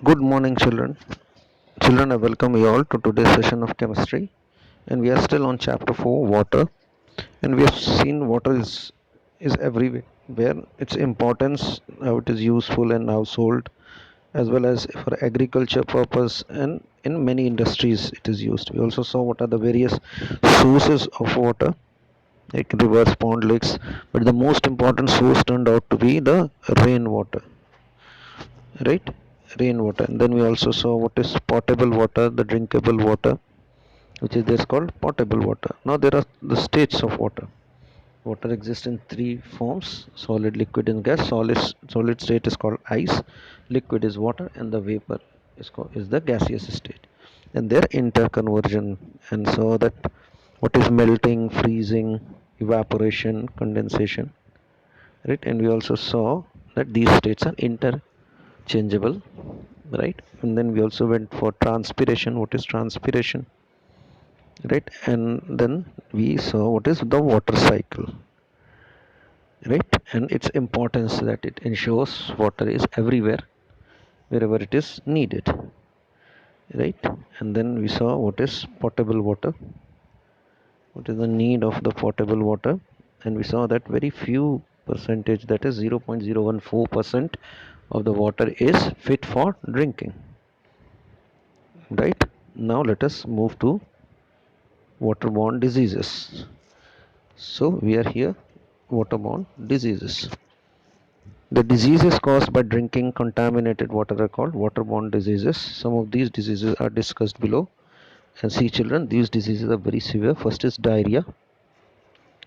Good morning, children. Children, I welcome you all to today's session of chemistry. And we are still on chapter 4, water. And we have seen water is everywhere, where its importance, how it is useful in household, as well as for agriculture purpose, and in many industries it is used. We also saw what are the various sources of water, like rivers, pond, lakes. But the most important source turned out to be the rainwater, right? Rainwater. And then we also saw what is potable water, the drinkable water, which is this called potable water. Now there are the states of water. Water exists in three forms: solid, liquid, and gas. Solid state is called ice, liquid is water, and the vapor is the gaseous state. And their interconversion, and so that what is melting, freezing, evaporation, condensation, right? And we also saw that these states are interchangeable, right? And then we also went for transpiration. What is transpiration, right? And then we saw what is the water cycle, right? And its importance, that it ensures water is everywhere wherever it is needed, right? And then we saw what is potable water, what is the need of the potable water. And we saw that very few percentage, that is 0.014% of the water is fit for drinking, right? Now let us move to waterborne diseases. So we are here, waterborne diseases. The diseases caused by drinking contaminated water are called waterborne diseases. Some of these diseases are discussed below. And see, children, these diseases are very severe. First is diarrhea.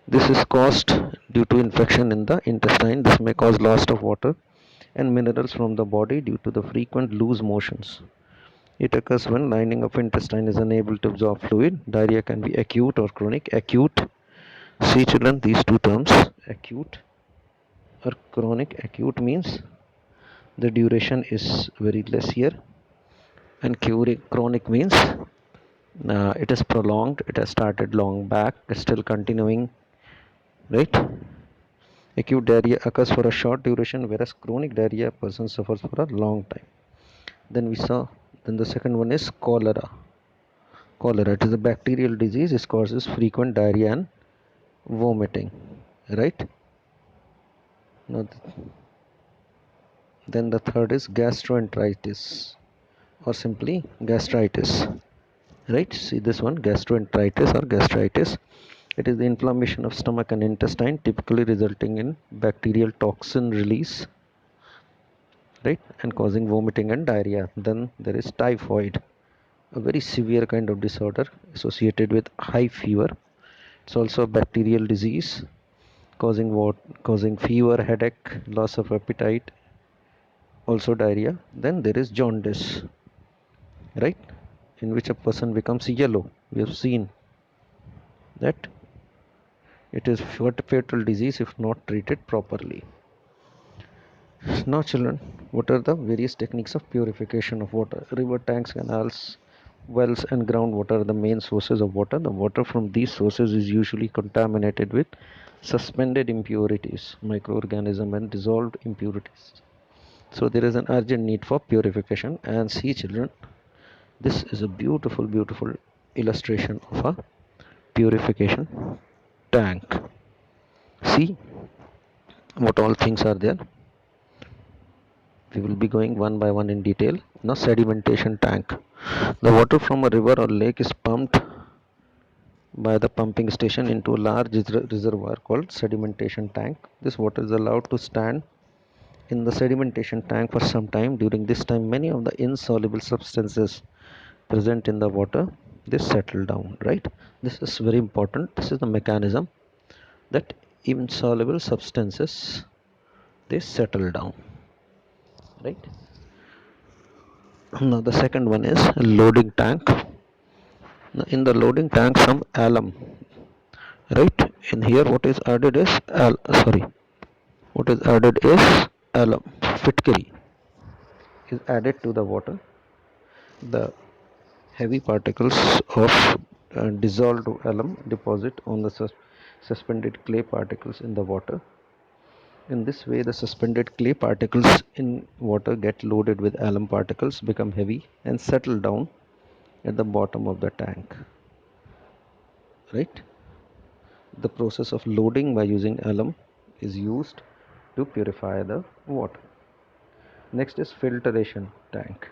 This is caused due to infection in the intestine. This may cause loss of water and minerals from the body due to the frequent loose motions. It occurs when lining of intestine is unable to absorb fluid. Diarrhea can be acute or chronic. Acute, see, children, these two terms, acute or chronic. Acute means the duration is very less here, and chronic means it is prolonged, it has started long back, it's still continuing, right? Acute diarrhea occurs for a short duration, whereas chronic diarrhea, a person suffers for a long time. Then we saw, then the second one is cholera. Cholera, it is a bacterial disease. It causes frequent diarrhea and vomiting, right? Now then the third is gastroenteritis, or simply gastritis, right? See this one, gastroenteritis or gastritis. It is the inflammation of stomach and intestine, typically resulting in bacterial toxin release, right, and causing vomiting and diarrhea. Then there is typhoid, a very severe kind of disorder associated with high fever. It's also a bacterial disease, causing fever, headache, loss of appetite, also diarrhea. Then there is jaundice, right, in which a person becomes yellow. We have seen that it is fatal disease if not treated properly. Now, children, what are the various techniques of purification of water? River, tanks, canals, wells, and groundwater are the main sources of water. The water from these sources is usually contaminated with suspended impurities, microorganisms, and dissolved impurities. So, there is an urgent need for purification. And see, children, this is a beautiful, beautiful illustration of a purification tank. See what all things are there. We will be going one by one in detail. Now, sedimentation tank. The water from a river or lake is pumped by the pumping station into a large reservoir called sedimentation tank. This water is allowed to stand in the sedimentation tank for some time. During this time, many of the insoluble substances present in the water, they settle down, right? This is very important. This is the mechanism that insoluble substances, they settle down, right? Now the second one is loading tank. Now in the loading tank, some alum, right? In here, what is added is what is added is alum. Fitkari is added to the water. The heavy particles of dissolved alum deposit on the suspended clay particles in the water. In this way, the suspended clay particles in water get loaded with alum particles, become heavy, and settle down at the bottom of the tank. Right? The process of loading by using alum is used to purify the water. Next is filtration tank.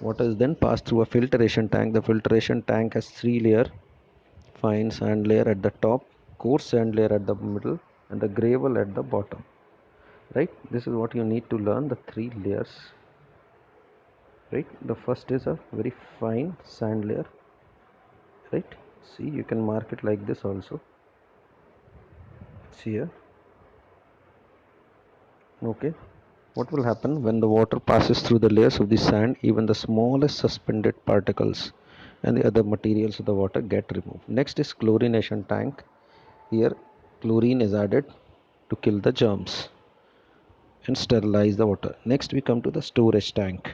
Water is then passed through a filtration tank. The filtration tank has three layers: fine sand layer at the top, coarse sand layer at the middle, and the gravel at the bottom. Right? This is what you need to learn, the three layers. Right? The first is a very fine sand layer. Right? See, you can mark it like this also. See here. Okay. What will happen when the water passes through the layers of the sand? Even the smallest suspended particles and the other materials of the water get removed. Next is chlorination tank. Here chlorine is added to kill the germs and sterilize the water. Next we come to the storage tank.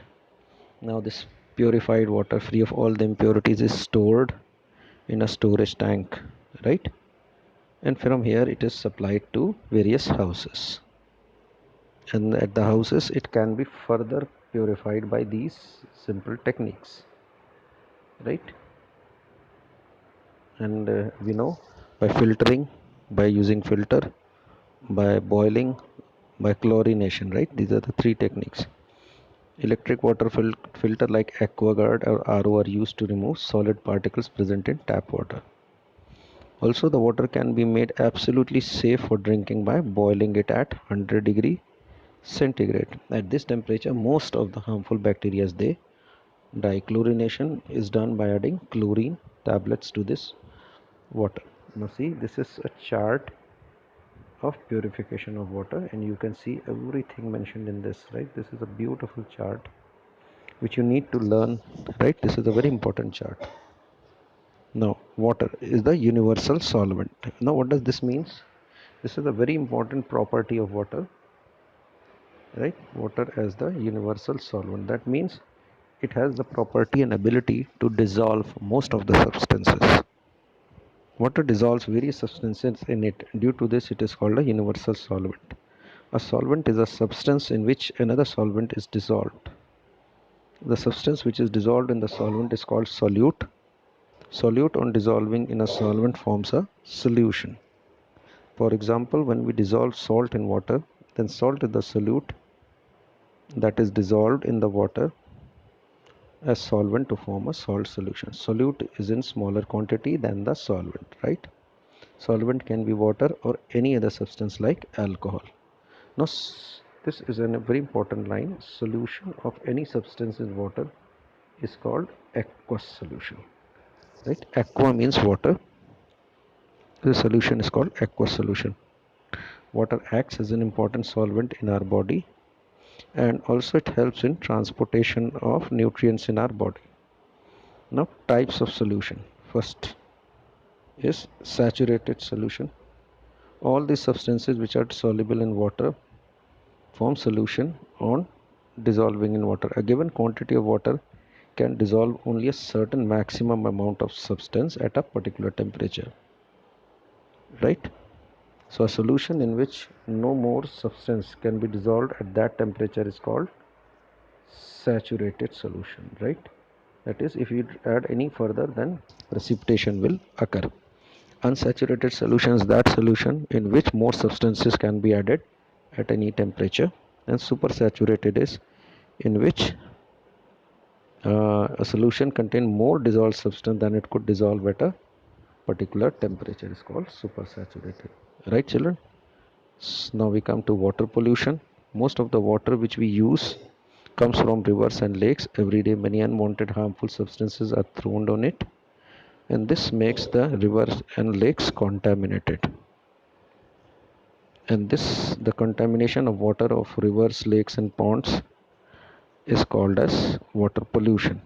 Now this purified water free of all the impurities is stored in a storage tank, right? And from here it is supplied to various houses. And at the houses it can be further purified by these simple techniques, right? And we know, by filtering, by using filter, by boiling, by chlorination, right? These are the three techniques. Electric water filter like aquaguard or RO are used to remove solid particles present in tap water. Also, the water can be made absolutely safe for drinking by boiling it at 100 degree centigrade. At this temperature, most of the harmful bacteria they die. Chlorination is done by adding chlorine tablets to this water. Now see, this is a chart of purification of water, and you can see everything mentioned in this, right? This is a beautiful chart which you need to learn, right? This is a very important chart. Now, water is the universal solvent. Now, what does this means? This is a very important property of water, right? Water as the universal solvent. That means it has the property and ability to dissolve most of the substances. Water dissolves various substances in it. Due to this, it is called a universal solvent. A solvent is a substance in which another solvent is dissolved. The substance which is dissolved in the solvent is called solute. Solute on dissolving in a solvent forms a solution. For example, when we dissolve salt in water, then salt is the solute that is dissolved in the water as solvent to form a salt solution. Solute is in smaller quantity than the solvent, right? Solvent can be water or any other substance like alcohol. Now, this is a very important line. Solution of any substance in water is called aqueous solution, right? Aqua means water. The solution is called aqueous solution. Water acts as an important solvent in our body, and also it helps in transportation of nutrients in our body. Now, types of solution. First is saturated solution. All these substances which are soluble in water form solution on dissolving in water. A given quantity of water can dissolve only a certain maximum amount of substance at a particular temperature, right? So a solution in which no more substance can be dissolved at that temperature is called saturated solution, right? That is, if you add any further, then precipitation will occur. Unsaturated solution is that solution in which more substances can be added at any temperature, and supersaturated is in which a solution contain more dissolved substance than it could dissolve at a particular temperature is called supersaturated, right children? Now we come to water pollution. Most of the water which we use comes from rivers and lakes. Every day many unwanted harmful substances are thrown on it, and this makes the rivers and lakes contaminated. And this, the contamination of water of rivers, lakes and ponds is called as water pollution,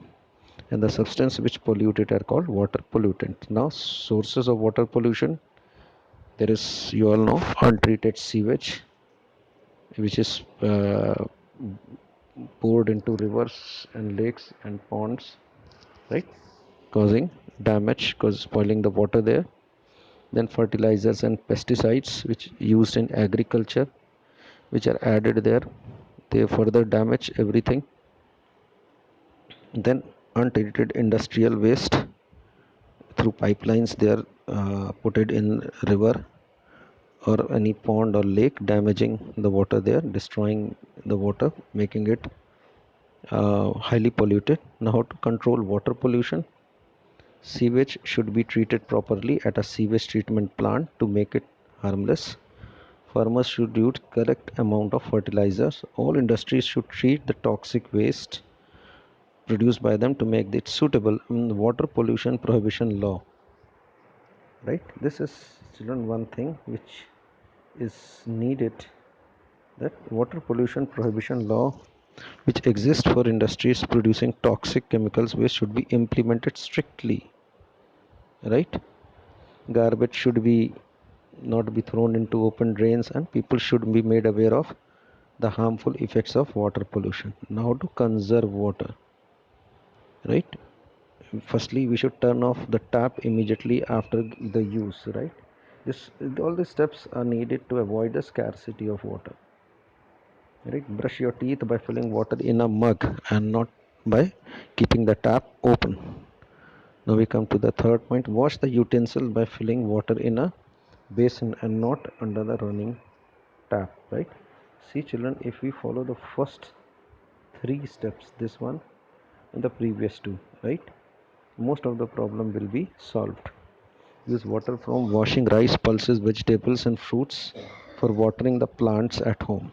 and the substance which pollute it are called water pollutant. Now, sources of water pollution: there is, you all know, untreated sewage which is poured into rivers and lakes and ponds, right, causing damage, cause spoiling the water there. Then fertilizers and pesticides which used in agriculture, which are added there, they further damage everything. Then untreated industrial waste through pipelines, they are put it in river or any pond or lake, damaging the water there, destroying the water, making it highly polluted. Now, how to control water pollution? Sewage should be treated properly at a sewage treatment plant to make it harmless. Farmers should use correct amount of fertilizers. All industries should treat the toxic waste produced by them to make it suitable in the water pollution prohibition law. Right? This is children one thing which is needed, that water pollution prohibition law which exists for industries producing toxic chemicals waste should be implemented strictly. Right? Garbage should be not be thrown into open drains, and people should be made aware of the harmful effects of water pollution. Now, to conserve water, right? Firstly, we should turn off the tap immediately after the use, right? This all these steps are needed to avoid the scarcity of water. Right? Brush your teeth by filling water in a mug and not by keeping the tap open. Now we come to the third point. Wash the utensil by filling water in a basin and not under the running tap. Right? See, children, if we follow the first three steps, this one and the previous two, right, most of the problem will be solved. Use water from washing rice, pulses, vegetables, and fruits for watering the plants at home.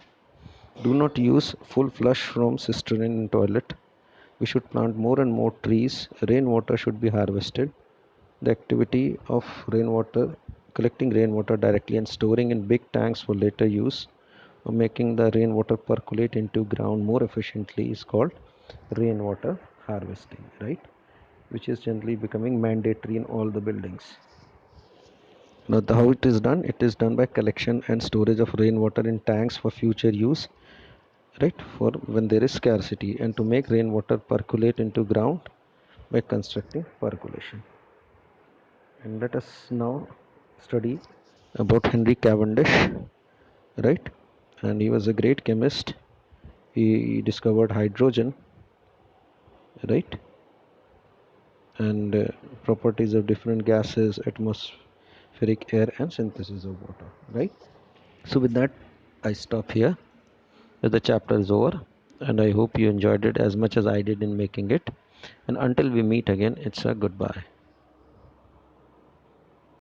Do not use full flush from cistern in toilet. We should plant more and more trees. Rainwater should be harvested. The activity of rainwater, collecting rainwater directly and storing in big tanks for later use, or making the rainwater percolate into ground more efficiently, is called rainwater harvesting, right? Which is generally becoming mandatory in all the buildings. Now, how it is done? It is done by collection and storage of rainwater in tanks for future use, right? For when there is scarcity, and to make rainwater percolate into ground by constructing percolation. And let us now study about Henry Cavendish, right? And he was a great chemist. He discovered hydrogen, right? And properties of different gases, atmospheric air, and synthesis of water, right? So with that, I stop here. The chapter is over, and I hope you enjoyed it as much as I did in making it. And until we meet again, it's a goodbye.